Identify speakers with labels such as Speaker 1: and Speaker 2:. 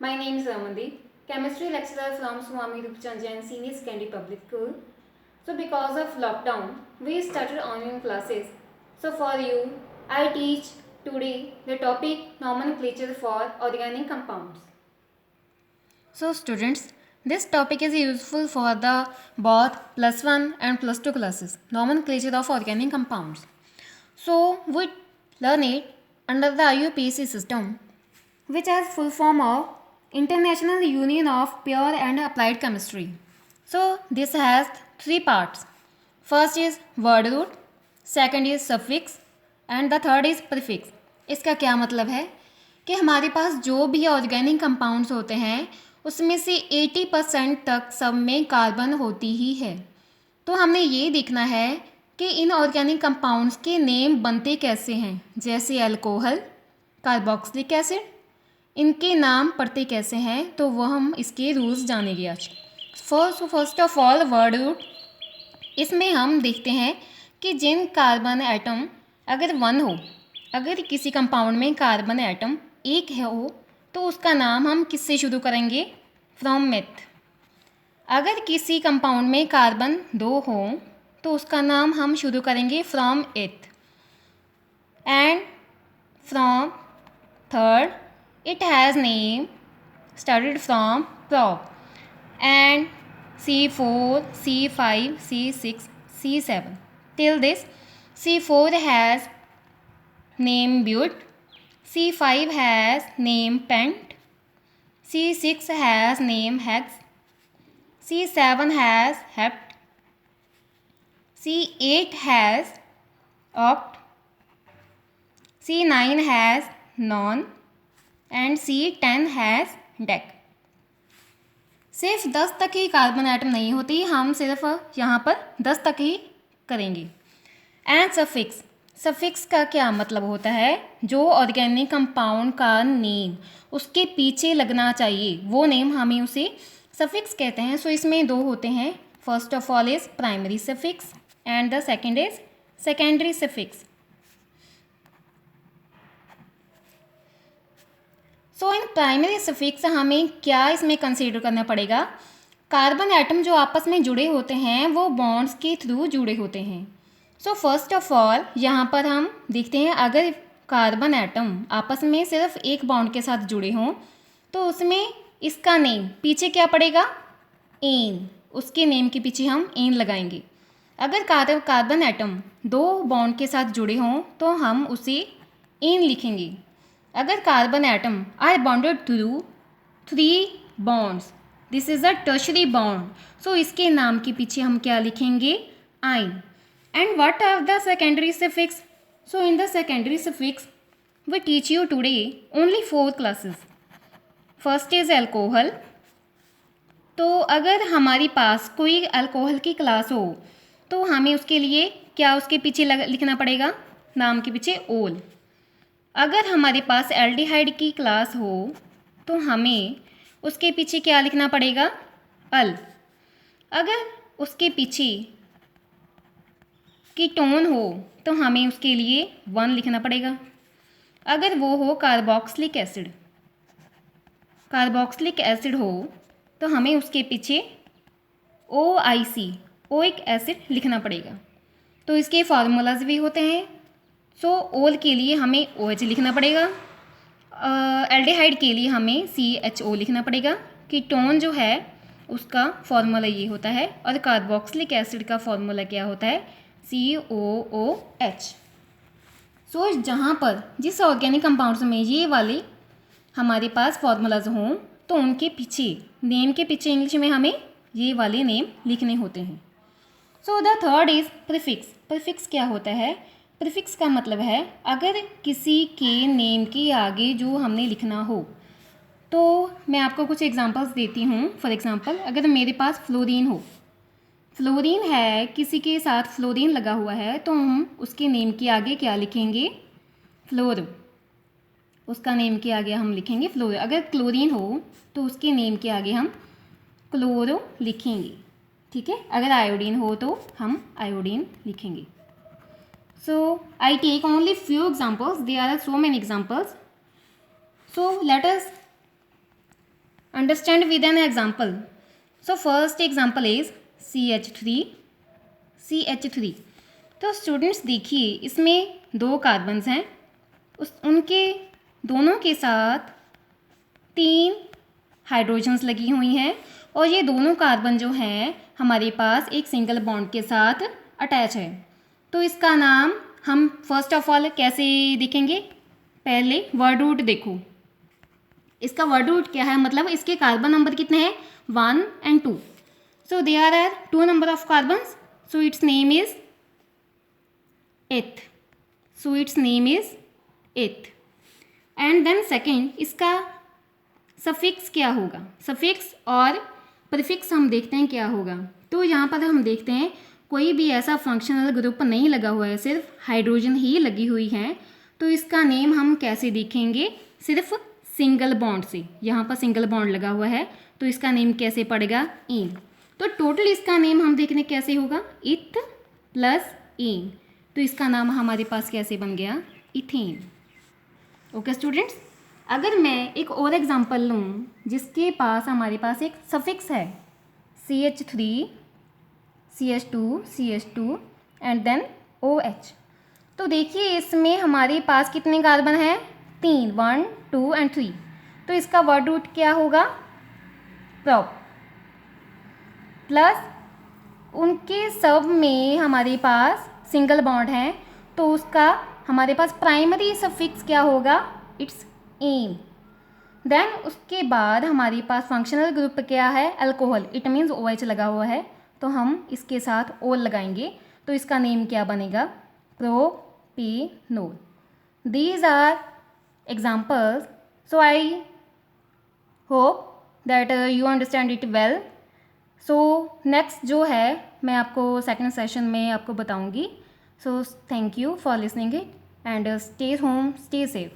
Speaker 1: My name is Ramandeep, chemistry lecturer from Swami Rupchand Jain Senior Secondary Public School. So because of lockdown, we started online classes. So for you, I teach today the topic nomenclature for organic compounds. So students, this topic is useful for the both +1 and +2 classes, nomenclature of organic compounds. So we learn it under the IUPAC system, which has full form of International Union of Pure and Applied Chemistry. So this has three parts. First is word root, second is suffix and the third is prefix. इसका क्या मतलब है कि हमारे पास जो भी organic compounds होते हैं उसमें से 80% तक सब में कार्बन होती ही है। तो हमने ये देखना है कि इन ऑर्गेनिक कंपाउंड्स के नेम बनते कैसे हैं, जैसे अल्कोहल, कार्बोक्सिलिक एसिड, इनके नाम पढ़ते कैसे हैं, तो वो हम इसके रूल्स जानेंगे आज। First of all word root, इसमें हम देखते हैं कि जिन कार्बन एटम अगर 1 हो, अगर किसी कंपाउंड में कार्बन एटम 1 है हो तो उसका नाम हम किससे शुरू करेंगे, फ्रॉम मेथ। अगर किसी कंपाउंड में कार्बन 2 हो तो उसका नाम हम शुरू करेंगे फ्रॉम एथ, and from third it has name started from prop, and C4, C5, C6, C7 till this. C4 has name but, C5 has name pent, C6 has name hex, C7 has hept, C8 has oct, C9 has non and C10 has deck. सिर्फ 10 तक ही carbon atom नहीं होती, हम सिर्फ यहाँ पर 10 तक ही करेंगे। एंड सफिक्स, सफिक्स का क्या मतलब होता है, जो ऑर्गेनिक कंपाउंड का नेम उसके पीछे लगना चाहिए वो नेम हमें उसे सफिक्स कहते हैं। सो इसमें 2 होते हैं। First of all is primary suffix and the second is secondary suffix. So in primary suffix हमें क्या इसमें कंसीडर करना पड़ेगा, कार्बन एटम जो आपस में जुड़े होते हैं वो बॉन्ड्स के थ्रू जुड़े होते हैं। सो फर्स्ट ऑफ ऑल यहाँ पर हम देखते हैं, अगर कार्बन एटम आपस में सिर्फ एक बॉन्ड के साथ जुड़े हों तो उसमें इसका नेम पीछे क्या पड़ेगा, एन, उसके नेम के पीछे हम एन लगाएंगे। अगर कार्बन एटम 2 बॉन्ड के साथ जुड़े हों तो हम उसे एन लिखेंगे। अगर carbon atom are bonded through 3 bonds, this is a tertiary bond, so इसके नाम के पीछे हम क्या लिखेंगे, ine. And what are the secondary suffix, so in the secondary suffix we teach you today only 4 classes. First is alcohol, तो अगर हमारे पास कोई अल्कोहल की क्लास हो तो हमें उसके लिए क्या उसके पीछे लिखना पड़ेगा, नाम के पीछे ओल। अगर हमारे पास एल्डिहाइड की क्लास हो तो हमें उसके पीछे क्या लिखना पड़ेगा, अल। अगर उसके पीछे कीटोन हो तो हमें उसके लिए 1 लिखना पड़ेगा। अगर वो हो कार्बोक्सिलिक एसिड, कार्बोक्सिलिक एसिड हो तो हमें उसके पीछे OIC, ओइक एसिड लिखना पड़ेगा। तो इसके फार्मूलाज भी होते हैं। सो ओल के लिए हमें OH लिखना पड़ेगा, एल्डिहाइड के लिए हमें CHO लिखना पड़ेगा, कीटोन जो है उसका फॉर्मूला ये होता है, और कार्बोक्सिलिक एसिड का फॉर्मूला क्या होता है, COOH। सो जहाँ पर जिस ऑर्गेनिक कंपाउंड्स में ये वाले हमारे पास फॉर्मूलाज हों तो उनके पीछे, नेम के पीछे इंग्लिश में हमें ये वाले नेम लिखने होते हैं। So the third is prefix. Prefix क्या होता है, प्रीफिक्स का मतलब है अगर किसी के नेम के आगे जो हमने लिखना हो, तो मैं आपको कुछ एग्जांपल्स देती हूँ। फॉर एग्जांपल, अगर मेरे पास फ्लोरीन हो, फ्लोरीन है, किसी के साथ फ्लोरीन लगा हुआ है, तो हम उसके नेम के आगे क्या लिखेंगे, फ्लोरो, उसका नेम के आगे हम लिखेंगे फ्लोरो। अगर क्लोरीन हो तो उसके नेम के आगे हम क्लोरो लिखेंगे, ठीक है। अगर आयोडीन हो तो हम आयोडीन लिखेंगे। So I take only few examples, there are so many examples. So let us Understand with an example. So first example is CH3. तो स्टूडेंट्स देखिए इसमें 2 कार्बन्स हैं, उनके दोनों के साथ 3 हाइड्रोजन्स लगी हुई हैं और ये दोनों कार्बन जो हैं हमारे पास एक सिंगल बॉन्ड के साथ अटैच है। तो इसका नाम हम फर्स्ट ऑफ ऑल कैसे देखेंगे, पहले वर्ड रूट देखो। इसका वर्ड रूट क्या है, मतलब इसके कार्बन नंबर कितने हैं, 1 and 2। So there are 2 number of carbons, so it's name is 8th। So it's name is 8th। And then second, इसका सफिक्स क्या होगा, सफिक्स और प्रीफिक्स हम देखते हैं क्या होगा। तो यहाँ पर हम देखते हैं कोई भी ऐसा फंक्शनल ग्रुप नहीं लगा हुआ है, सिर्फ हाइड्रोजन ही लगी हुई है। तो इसका नेम हम कैसे देखेंगे, सिर्फ सिंगल बॉन्ड से। यहाँ पर सिंगल बॉन्ड लगा हुआ है तो इसका नेम कैसे पड़ेगा, इन। तो टोटल इसका नेम हम देखने कैसे होगा, इथ प्लस इन। तो इसका नाम हमारे पास कैसे बन गया, इथेन। ओके स्टूडेंट्स, अगर मैं एक और एग्जांपल लूँ जिसके पास हमारे पास एक सफिक्स है CH3, CH2 and then OH। तो देखिए इसमें हमारे पास कितने कार्बन हैं, 3, 1, 2 एंड 3। तो इसका वर्ड रूट क्या होगा, प्रॉप। प्लस उनके सब में हमारे पास सिंगल बॉन्ड है तो उसका हमारे पास प्राइमरी सफिक्स क्या होगा, इट्स एन। देन उसके बाद हमारे पास फंक्शनल ग्रुप क्या है, अल्कोहल, इट मीन्स OH लगा हुआ है तो हम इसके साथ ओल लगाएंगे तो इसका नेम क्या बनेगा, propanol. These are examples, so I hope that you understand it well. So next जो है मैं आपको सेकेंड सेशन में आपको बताऊंगी। So thank you for listening it and stay home, stay safe.